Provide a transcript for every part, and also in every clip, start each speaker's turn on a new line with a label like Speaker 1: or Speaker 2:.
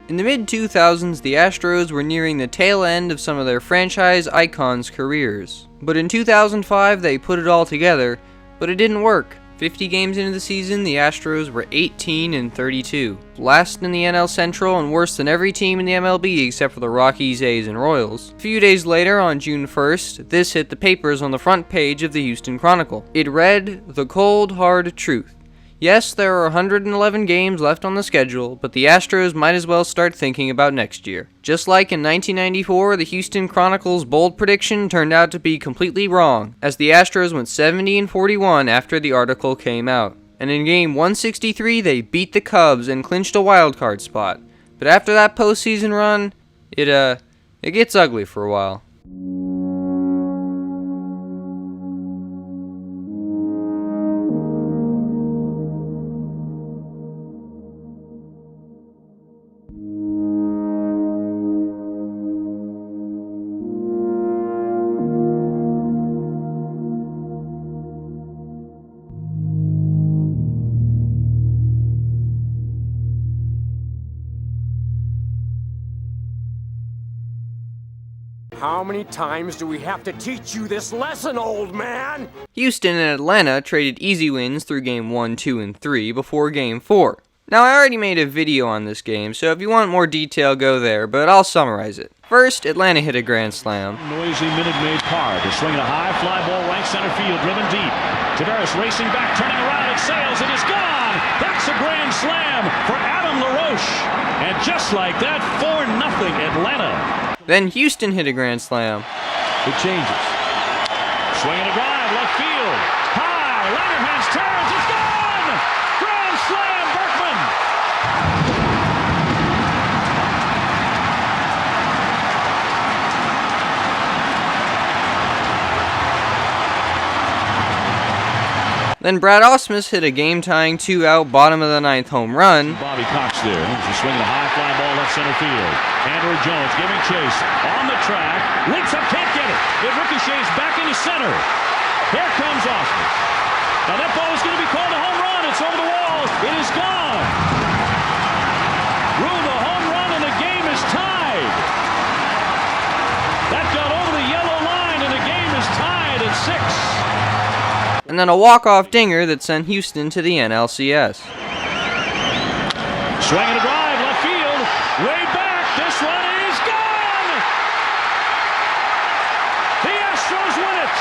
Speaker 1: In the mid-2000s, the Astros were nearing the tail end of some of their franchise icons' careers. But in 2005, they put it all together, but it didn't work. 50 games into the season, the Astros were 18-32, last in the NL Central and worse than every team in the MLB except for the Rockies, A's, and Royals. A few days later, on June 1st, this hit the papers on the front page of the Houston Chronicle. It read, "The cold, hard truth. Yes, there are 111 games left on the schedule, but the Astros might as well start thinking about next year." Just like in 1994, the Houston Chronicle's bold prediction turned out to be completely wrong, as the Astros went 70-41 after the article came out. And in game 163, they beat the Cubs and clinched a wildcard spot. But after that postseason run, it gets ugly for a while.
Speaker 2: How many times do we have to teach you this lesson, old man?
Speaker 1: Houston and Atlanta traded easy wins through game 1, 2, and 3 before game 4. Now, I already made a video on this game, so if you want more detail, go there, but I'll summarize it. First, Atlanta hit a grand slam.
Speaker 3: Noisy Minute Maid Park is swinging a high fly ball right center field, driven deep. Tavares racing back, turning around, it sails, it is gone! That's a grand slam for Adam LaRoche. And just like that, 4-0 Atlanta.
Speaker 1: Then Houston hit a grand slam.
Speaker 3: It changes. Swinging a drive, left field. High, Langerhans turns, it's gone! Grand slam, Berkman!
Speaker 1: Then Brad Ausmus hit a game-tying 2-out bottom of the 9th home run.
Speaker 3: Bobby Cox there. He's swinging a high fly ball left center field. Andrew Jones giving chase on the track. Leaps up, can't get it. It ricochets back into center. Here comes Ausmus. Now that ball is going to be called a home run. It's over the wall. It is gone. Ruled a home run and the game is tied. That got over the yellow line and the game is tied at 6.
Speaker 1: And then a walk-off dinger that sent Houston to the NLCS.
Speaker 3: Swinging a drive, left field, way back, this one is gone! The Astros win it!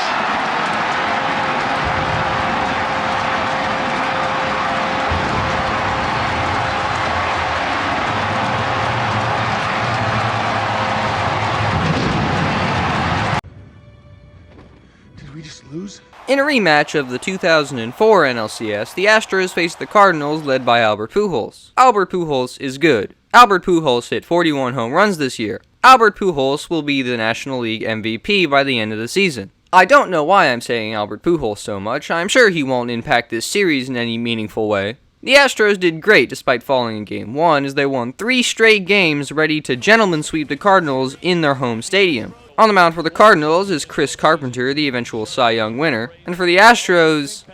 Speaker 2: Did we just lose?
Speaker 1: In a rematch of the 2004 NLCS, the Astros faced the Cardinals led by Albert Pujols. Albert Pujols is good. Albert Pujols hit 41 home runs this year. Albert Pujols will be the National League MVP by the end of the season. I don't know why I'm saying Albert Pujols so much. I'm sure he won't impact this series in any meaningful way. The Astros did great despite falling in Game 1 as they won 3 straight games ready to gentleman sweep the Cardinals in their home stadium. On the mound for the Cardinals is Chris Carpenter, the eventual Cy Young winner. And for the Astros,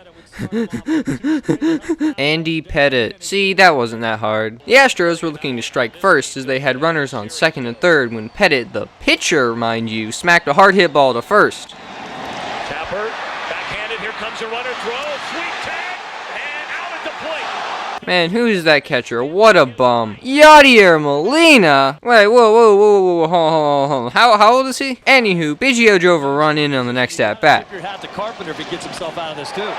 Speaker 1: Andy Pettitte. See, that wasn't that hard. The Astros were looking to strike first as they had runners on second and third when Pettitte, the pitcher, mind you, smacked a hard hit ball to first.
Speaker 3: Tapper, backhanded, here comes a runner, throw, sweet tag, and out at the plate.
Speaker 1: Man, who is that catcher? What a bum. Yadier Molina? Wait, whoa, hold on. How old is he? Anywho, Biggio drove a run in on the next at-bat.
Speaker 4: Your hat to Carpenter if he gets himself out of this too.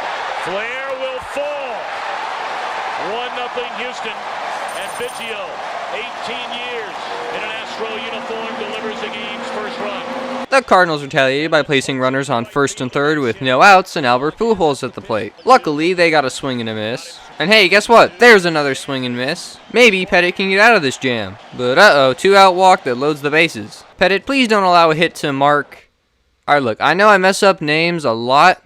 Speaker 3: Flair will fall. 1-0 Houston, and Biggio, 18 years in an Astro uniform, delivers the game's first run.
Speaker 1: The Cardinals retaliated by placing runners on first and third with no outs and Albert Pujols at the plate. Luckily, they got a swing and a miss. And hey, guess what? There's another swing and miss. Maybe Pettitte can get out of this jam. But uh-oh, 2-out walk that loads the bases. Pettitte, please don't allow a hit to Mark. Alright, look, I know I mess up names a lot,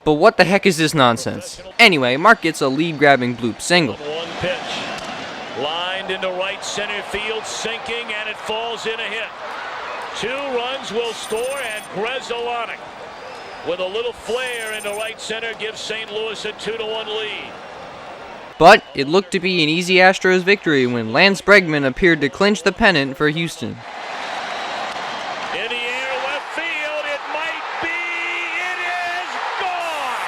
Speaker 1: but what the heck is this nonsense? Anyway, Mark gets a lead-grabbing bloop single.
Speaker 3: One pitch, lined into right center field, sinking, and it falls in a hit. 2 runs will score, and Grzelcyk, with a little flair into right center, gives St. Louis a 2-1 lead.
Speaker 1: But it looked to be an easy Astros victory when Lance Bregman appeared to clinch the pennant for Houston.
Speaker 3: In the air, left field, it might be, it is gone!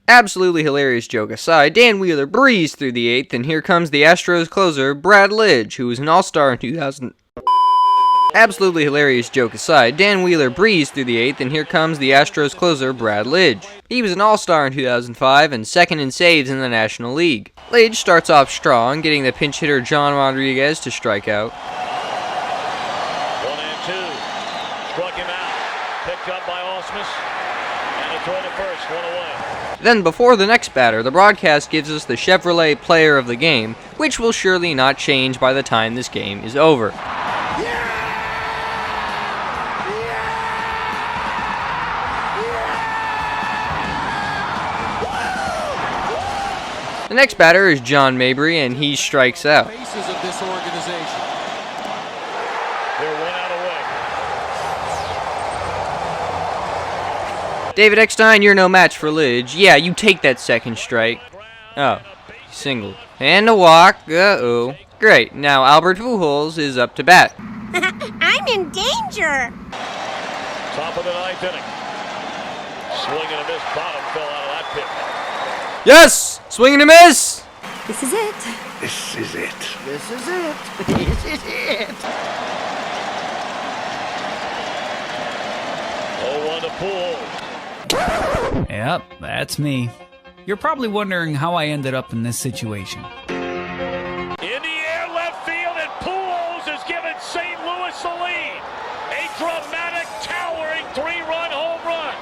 Speaker 1: Absolutely hilarious joke aside, Dan Wheeler breezed through the 8th, and here comes the Astros closer, Brad Lidge, who was an all-star in 2000. Absolutely hilarious joke aside, Dan Wheeler breezed through the 8th, and here comes the Astros closer, Brad Lidge. He was an all-star in 2005 and second in saves in the National League. Lidge starts off strong, getting the pinch hitter John Rodriguez to strike out.
Speaker 3: 1-2. Struck him out. Picked up by Osmus. And a throw to first. 1 away.
Speaker 1: Then before the next batter, the broadcast gives us the Chevrolet player of the game, which will surely not change by the time this game is over. The next batter is John Mabry, and he strikes out.
Speaker 5: Faces of this organization.
Speaker 3: They're 1 out away.
Speaker 1: David Eckstein, you're no match for Lidge. Yeah, you take that second strike. Oh, he singled. And a walk. Uh-oh. Great, now Albert Pujols is up to bat.
Speaker 6: I'm in danger.
Speaker 3: Top of the 9th inning. Swing and a miss. Bottom fell out of that pit.
Speaker 1: Yes! Swing and a miss!
Speaker 6: This is it.
Speaker 2: This is it.
Speaker 6: This is it. This is it.
Speaker 3: 0-1 to Pujols.
Speaker 7: Yep, that's me. You're probably wondering how I ended up in this situation.
Speaker 3: In the air, left field, and Pujols has given St. Louis the lead. A dramatic, towering 3-run home run.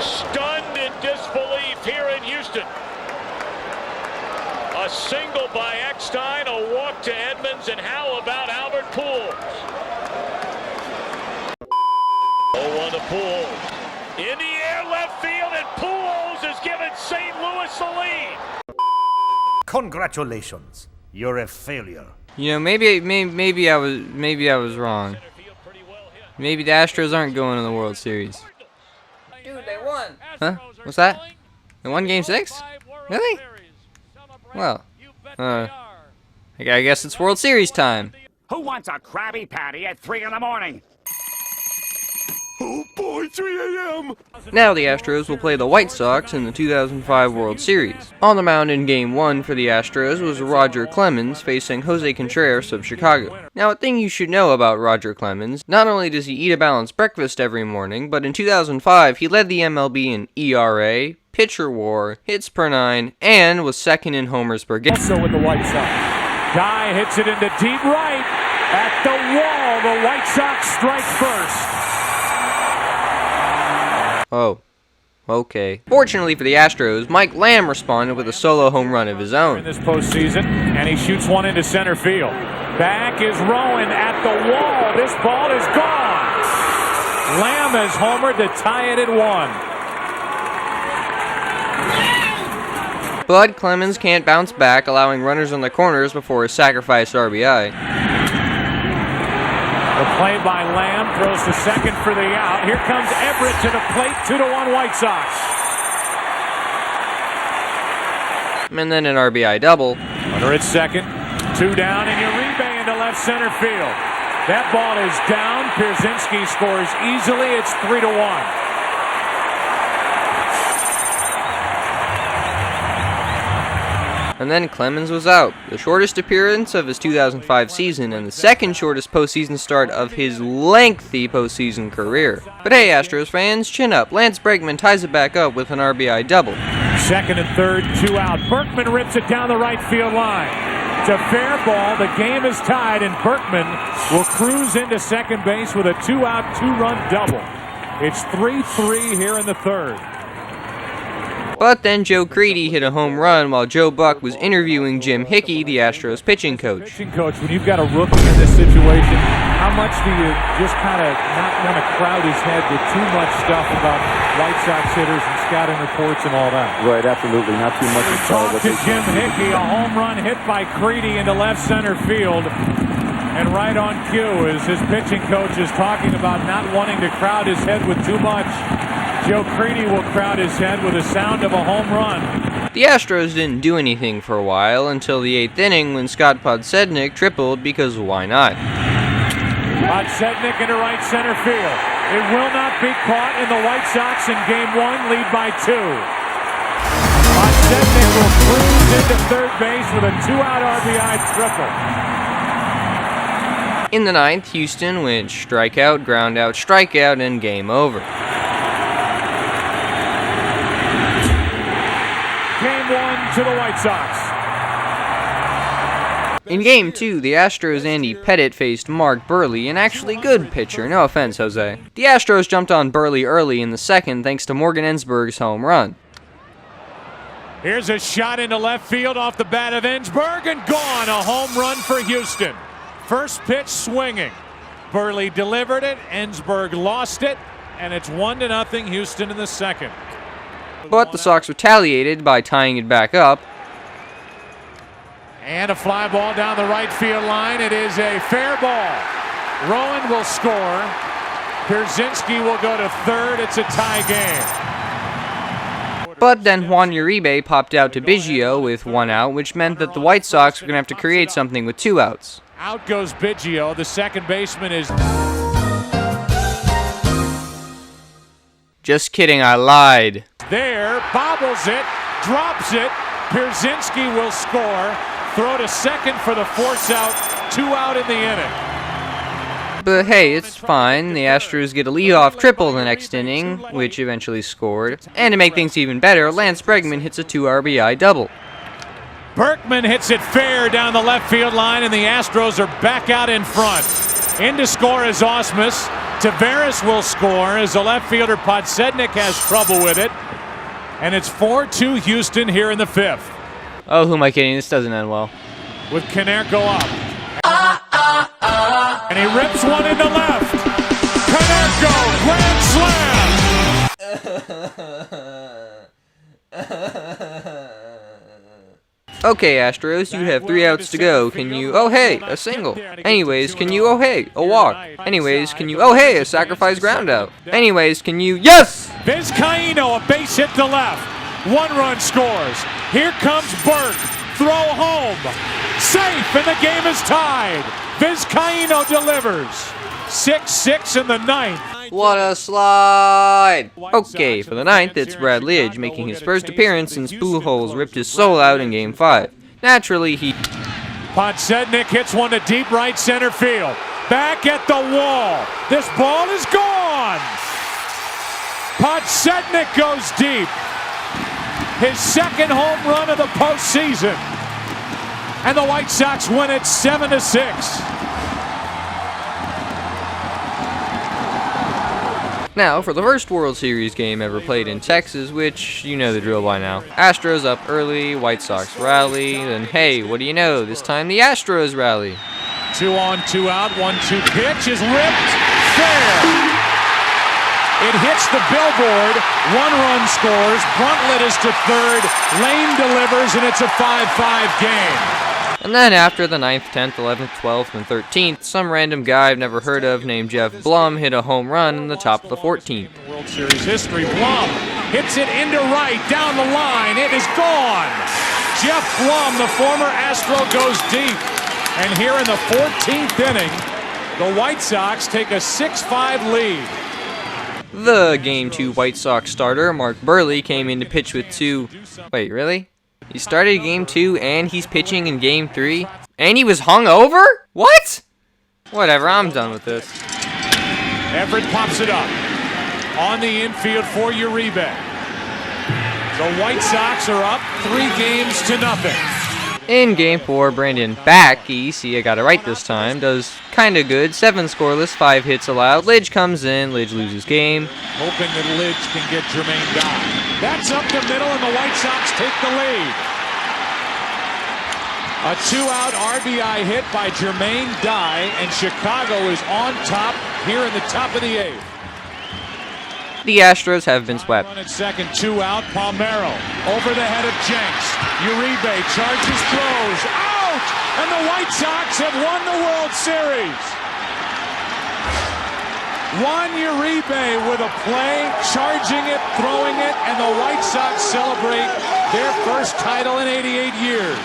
Speaker 3: Stunned in disbelief here in Houston. A single by Eckstein, a walk to Edmonds, and how about Albert Pujols? 0-1 to Pujols. In the air, left field, and Pujols has given St. Louis the lead.
Speaker 8: Congratulations. You're a failure.
Speaker 1: You know, maybe I was wrong. Maybe the Astros aren't going to the World Series. Dude, they won. Huh? What's that? They won Game 6? Really? Well, I guess it's World Series time.
Speaker 2: Who wants a Krabby Patty at 3 in the morning? Oh boy, 3 a.m.
Speaker 1: Now the Astros will play the White Sox in the 2005 World Series. On the mound in Game 1 for the Astros was Roger Clemens facing Jose Contreras of Chicago. Now, a thing you should know about Roger Clemens, not only does he eat a balanced breakfast every morning, but in 2005 he led the MLB in ERA, pitcher WAR, hits per 9, and was second in homers per game.
Speaker 9: Also with the White Sox. Guy hits it into deep right. At the wall, the White Sox strike first.
Speaker 1: Oh, okay. Fortunately for the Astros, Mike Lamb responded with a solo home run of his
Speaker 9: In
Speaker 1: own.
Speaker 9: this postseason, and he shoots one into center field. Back is Rowan at the wall. This ball is gone. Lamb has homered to tie it at 1.
Speaker 1: But Clemens can't bounce back, allowing runners on the corners before a sacrifice RBI.
Speaker 9: The play by Lamb throws to second for the out. Here comes Everett to the plate, 2-1 White Sox.
Speaker 1: And then an RBI double.
Speaker 9: Runner at second, 2 down, and Uribe into left center field. That ball is down. Pierzynski scores easily. It's 3-1.
Speaker 1: And then Clemens was out, the shortest appearance of his 2005 season and the second shortest postseason start of his lengthy postseason career. But hey, Astros fans, chin up. Lance Bregman ties it back up with an RBI double.
Speaker 9: Second and third, 2 out. Berkman rips it down the right field line. It's a fair ball. The game is tied, and Berkman will cruise into second base with a 2-out, 2-run double. It's 3-3 here in the third.
Speaker 1: But then Joe Creedy hit a home run while Joe Buck was interviewing Jim Hickey, the Astros pitching coach.
Speaker 9: Pitching coach, when you've got a rookie in this situation, how much do you just kind of not want to crowd his head with too much stuff about White Sox hitters and scouting reports and all that?
Speaker 10: Right, absolutely. Not too much.
Speaker 9: Talk to Jim Hickey, a home run hit by Creedy into left center field. And right on cue is his pitching coach is talking about not wanting to crowd his head with too much. Joe Creedy will crowd his head with the sound of a home run.
Speaker 1: The Astros didn't do anything for a while until the 8th inning when Scott Podsednik tripled because why not?
Speaker 9: Podsednik into right center field. It will not be caught, in the White Sox in Game 1 lead by 2. Podsednik will cruise into third base with a 2-out RBI triple.
Speaker 1: In the 9th, Houston went strikeout, ground out, strikeout, and game over.
Speaker 9: Game 1 to the White Sox.
Speaker 1: In Game 2, the Astros' Andy Pettitte faced Mark Burley, an actually good pitcher, no offense, Jose. The Astros jumped on Burley early in the 2nd thanks to Morgan Ensberg's home run.
Speaker 9: Here's a shot into left field off the bat of Ensberg, and gone. A home run for Houston. First pitch swinging. Burley delivered it, Ensberg lost it, and it's 1-0 Houston in the 2nd.
Speaker 1: But the Sox retaliated by tying it back up.
Speaker 9: And a fly ball down the right field line. It is a fair ball. Rowan will score. Pierzynski will go to third. It's a tie game.
Speaker 1: But then Juan Uribe popped out to Biggio with 1 out, which meant that the White Sox were going to have to create something with 2 outs.
Speaker 9: Out goes Biggio. The second baseman is...
Speaker 1: Just kidding, I lied.
Speaker 9: There, bobbles it, drops it. Pierzynski will score. Throw to second for the force out. 2 out in the inning.
Speaker 1: But hey, it's fine. The Astros get a leadoff triple the next inning, which eventually scored. And to make things even better, Lance Bregman hits a 2 RBI double.
Speaker 9: Berkman hits it fair down the left field line, and the Astros are back out in front. In to score is Ausmus. Tavares will score as the left fielder Podsednik has trouble with it. And it's 4-2 Houston here in the 5th.
Speaker 1: Oh, who am I kidding? This doesn't end well.
Speaker 9: With Konerko up. And he rips one into left. Konerko, grand slam!
Speaker 1: Okay, Astros, you have 3 outs to go. Can you... Oh, hey, a single. Anyways, can you... Oh, hey, a walk. Anyways, can you... Oh, hey, a sacrifice ground out. Anyways, can you... Yes!
Speaker 9: Vizcaíno, a base hit to left. 1 run scores. Here comes Burke. Throw home. Safe, and the game is tied. Vizcaíno delivers. 6-6 in the 9th.
Speaker 1: What a slide! Okay, for the 9th, it's Brad Lidge making his first appearance since Pujols ripped his soul out in Game 5. Naturally, he...
Speaker 9: Podsednik hits one to deep right center field. Back at the wall. This ball is gone. Podsednik goes deep. His 2nd home run of the postseason. And the White Sox win it 7-6.
Speaker 1: Now, for the first World Series game ever played in Texas, which, you know the drill by now. Astros up early, White Sox rally, then hey, what do you know, this time the Astros rally.
Speaker 9: 2 on, 2 out, 1-2 pitch is ripped, fair. It hits the billboard, 1 run scores, Bruntlett is to third, Lane delivers, and it's a 5-5 game.
Speaker 1: And then after the 9th, 10th, 11th, 12th, and 13th, some random guy I've never heard of named Jeff Blum hit a home run in the top of the 14th.
Speaker 9: World Series history, Blum hits it into right, down the line, it is gone. Jeff Blum, the former Astro, goes deep. And here in the 14th inning, the White Sox take a 6-5 lead.
Speaker 1: The Game 2 White Sox starter, Mark Burley, came in to pitch with 2... Wait, really? He started Game 2 and he's pitching in Game 3? And he was hungover? What? Whatever, I'm done with this.
Speaker 9: Everett pops it up. On the infield for Uribe. The White Sox are up 3-0.
Speaker 1: In Game 4, Brandon Backey, see I got it right this time, does kinda good. 7 scoreless, 5 hits allowed. Lidge comes in, Lidge loses game.
Speaker 9: Hoping that Lidge can get Jermaine Dye. That's up the middle, and the White Sox take the lead. A 2-out RBI hit by Jermaine Dye, and Chicago is on top here in the top of the 8th.
Speaker 1: The Astros have been swept.
Speaker 9: Run at second, 2 out. Palmeiro over the head of Jenks. Uribe charges, throws, out! And the White Sox have won the World Series. Juan Uribe with a play, charging it, throwing it, and the White Sox celebrate their first title in 88 years.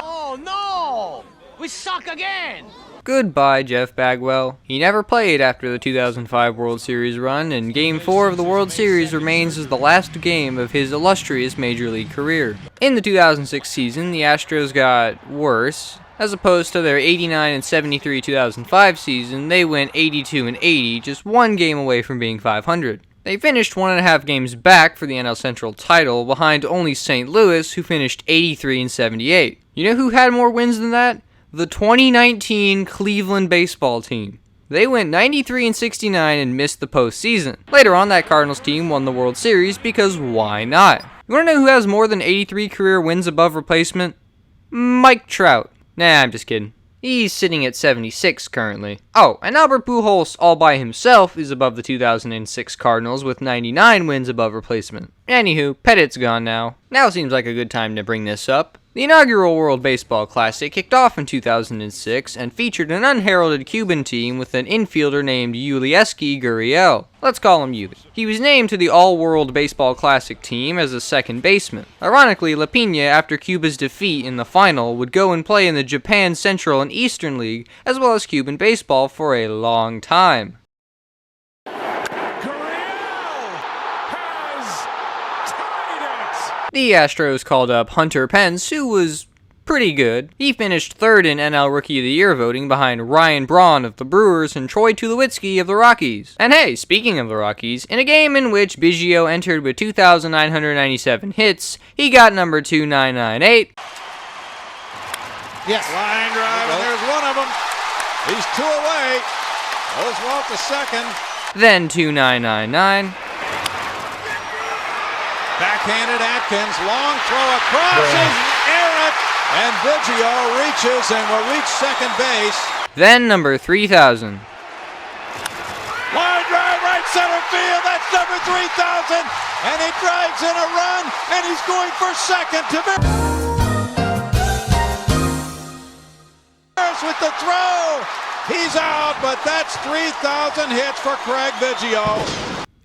Speaker 4: Oh, no! We suck again!
Speaker 1: Goodbye, Jeff Bagwell. He never played after the 2005 World Series run, and Game 4 of the World Series remains as the last game of his illustrious Major League career. In the 2006 season, the Astros got worse. As opposed to their 89 and 73 2005 season, they went 82 and 80, just one game away from being 500. They finished 1.5 games back for the NL Central title, behind only St. Louis, who finished 83 and 78. You know who had more wins than that? The 2019 Cleveland baseball team. They went 93 and 69 and missed the postseason. Later on, that Cardinals team won the World Series because why not? You want to know who has more than 83 career wins above replacement? Mike Trout. Nah, I'm just kidding. He's sitting at 76 currently. Oh, and Albert Pujols all by himself is above the 2006 Cardinals with 99 wins above replacement. Anywho, Pettit's gone now. Now seems like a good time to bring this up. The inaugural World Baseball Classic kicked off in 2006 and featured an unheralded Cuban team with an infielder named Yulieski Gurriel. Let's call him Yuli. He was named to the All-World Baseball Classic team as a second baseman. Ironically, La Piña, after Cuba's defeat in the final, would go and play in the Japan Central and Eastern League, as well as Cuban baseball for a long time. The Astros called up Hunter Pence, who was pretty good. He finished third in NL Rookie of the Year voting behind Ryan Braun of the Brewers and Troy Tulowitzki of the Rockies. And hey, speaking of the Rockies, in a game in which Biggio entered with 2,997 hits, he got number 2998.
Speaker 5: Yes.
Speaker 10: Line drive, and there's one of them. He's 2 away. Oswalt to second.
Speaker 1: Then 2999.
Speaker 10: Backhanded Atkins, long throw across, is errant, and Biggio reaches and will reach second base.
Speaker 1: Then number 3000.
Speaker 10: Line drive, right center field, that's number 3000, and he drives in a run, and he's going for second to Veras with the throw. He's out, but that's 3,000 hits for Craig Biggio.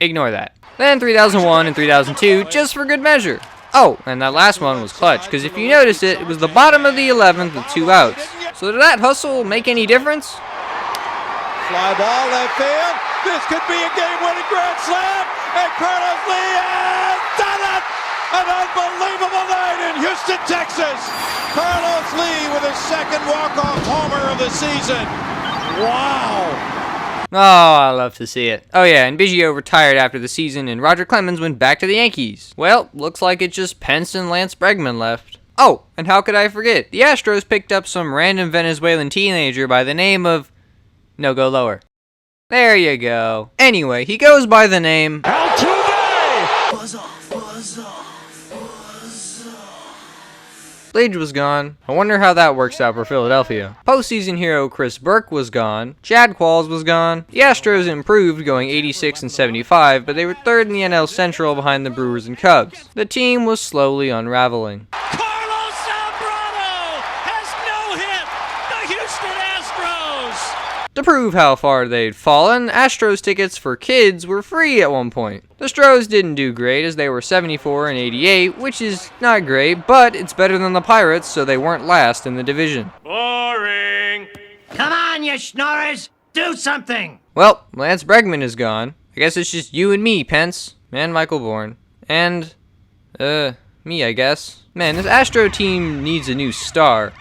Speaker 1: Ignore that. Then 3001 and 3002, just for good measure. Oh, and that last one was clutch, because if you noticed it, it was the bottom of the 11th with 2 outs. So did that hustle make any difference?
Speaker 10: Fly ball left field. This could be a game-winning grand slam, and Carlos Lee has done it! An unbelievable night in Houston, Texas. Carlos Lee with his second walk-off homer of the season. Wow!
Speaker 1: Oh, I love to see it. Oh yeah, and Biggio retired after the season and Roger Clemens went back to the Yankees. Well, looks like it's just Pence and Lance Bregman left. Oh, and how could I forget? The Astros picked up some random Venezuelan teenager by the name of... No, go lower. There you go. Anyway, he goes by the name...
Speaker 9: Altuve!
Speaker 6: Buzz off, buzz off.
Speaker 1: Lidge was gone. I wonder how that works out for Philadelphia. Postseason hero Chris Burke was gone. Chad Qualls was gone. The Astros improved, going 86 and 75, but they were third in the NL Central behind the Brewers and Cubs. The team was slowly unraveling.
Speaker 3: Carlos Zambrano has no hit. The Houston Astros.
Speaker 1: To prove how far they'd fallen, Astros tickets for kids were free at one point. The Stros didn't do great as they were 74 and 88, which is not great, but it's better than the Pirates, so they weren't last in the division.
Speaker 3: Boring.
Speaker 6: Come on, you schnorrers. Do something.
Speaker 1: Well, Lance Bregman is gone. I guess it's just you and me, Pence, and Michael Bourne, and, me, I guess. Man, this Astro team needs a new star,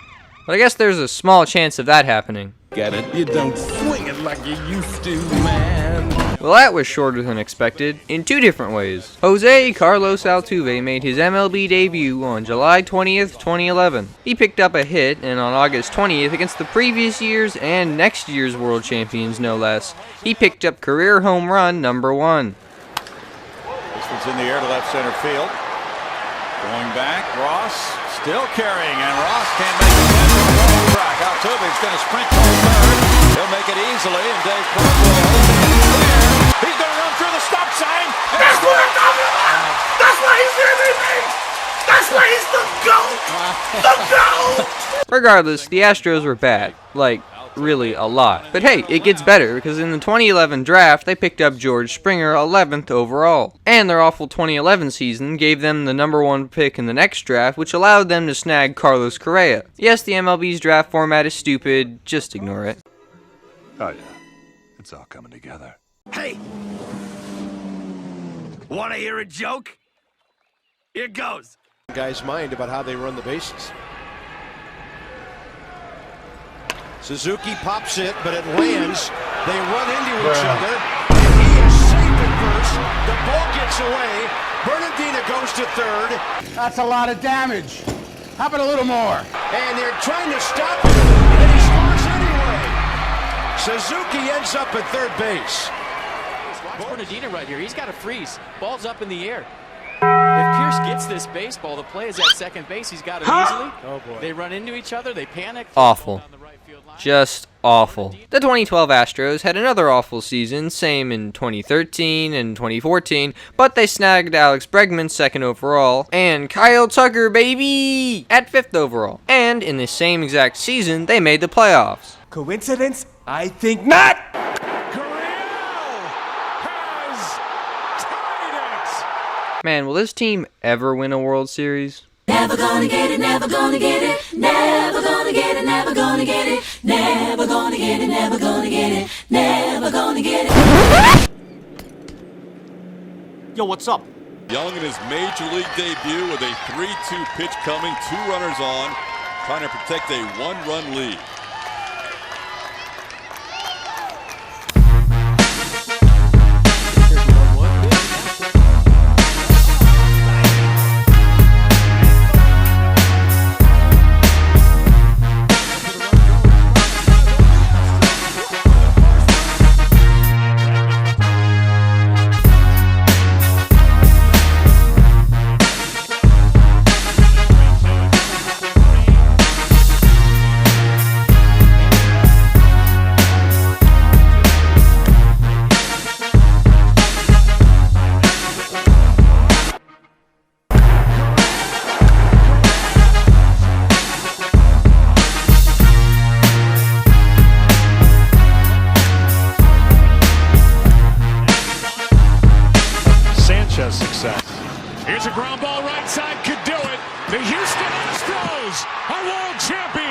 Speaker 1: but I guess there's a small chance of that happening.
Speaker 11: Get it? You don't swing it like you used to, man.
Speaker 1: Well, that was shorter than expected, in two different ways. Jose Carlos Altuve made his MLB debut on July 20th, 2011. He picked up a hit, and on August 20th, against the previous year's and next year's world champions no less, he picked up career home run number 1.
Speaker 10: This one's in the air to left center field. Going back, Ross still carrying, and Ross can't make the track. Altuve's going to sprint to third. He'll make it easily, and Dave Clark will hold it clear. He's going to run through the stop sign.
Speaker 6: That's what I'm talking about! That's why he's MVP! That's why he's the GOAT! The GOAT!
Speaker 1: Regardless, the Astros were bad. Like, really a lot. But hey, it gets better, because in the 2011 draft, they picked up George Springer 11th overall. And their awful 2011 season gave them the number 1 pick in the next draft, which allowed them to snag Carlos Correa. Yes, the MLB's draft format is stupid, just ignore it.
Speaker 2: Oh yeah, it's all coming together.
Speaker 6: Hey! Wanna hear a joke? Here goes.
Speaker 5: Guy's mind about how they run the bases. Suzuki pops it, but it lands. They run into each other. He is safe at first. The ball gets away. Bernardino goes to third.
Speaker 4: That's a lot of damage. How about a little more?
Speaker 5: And they're trying to stop him. And he scores anyway. Suzuki ends up at third base.
Speaker 11: Watch Bernardino right here. He's got to freeze. Ball's up in the air. If Pierce gets this baseball, the play is at second base. He's got it easily.
Speaker 5: Oh boy.
Speaker 11: They run into each other. They panic.
Speaker 1: Awful. Just awful. The 2012 Astros had another awful season, same in 2013 and 2014, but they snagged Alex Bregman 2nd overall, and Kyle Tucker, baby, at 5th overall. And in the same exact season, they made the playoffs.
Speaker 6: Coincidence? I think not!
Speaker 1: Man, will this team ever win a World Series?
Speaker 12: Never gonna get it, never gonna get it, never gonna get it, never gonna get it, never gonna get it, never gonna get it, never gonna get it.
Speaker 13: Yo, what's up?
Speaker 14: Young in his major league debut with a 3-2 pitch coming, 2 runners on, trying to protect a 1-run lead.
Speaker 9: Success. Here's a ground ball right side, could do it. The Houston Astros are world champions.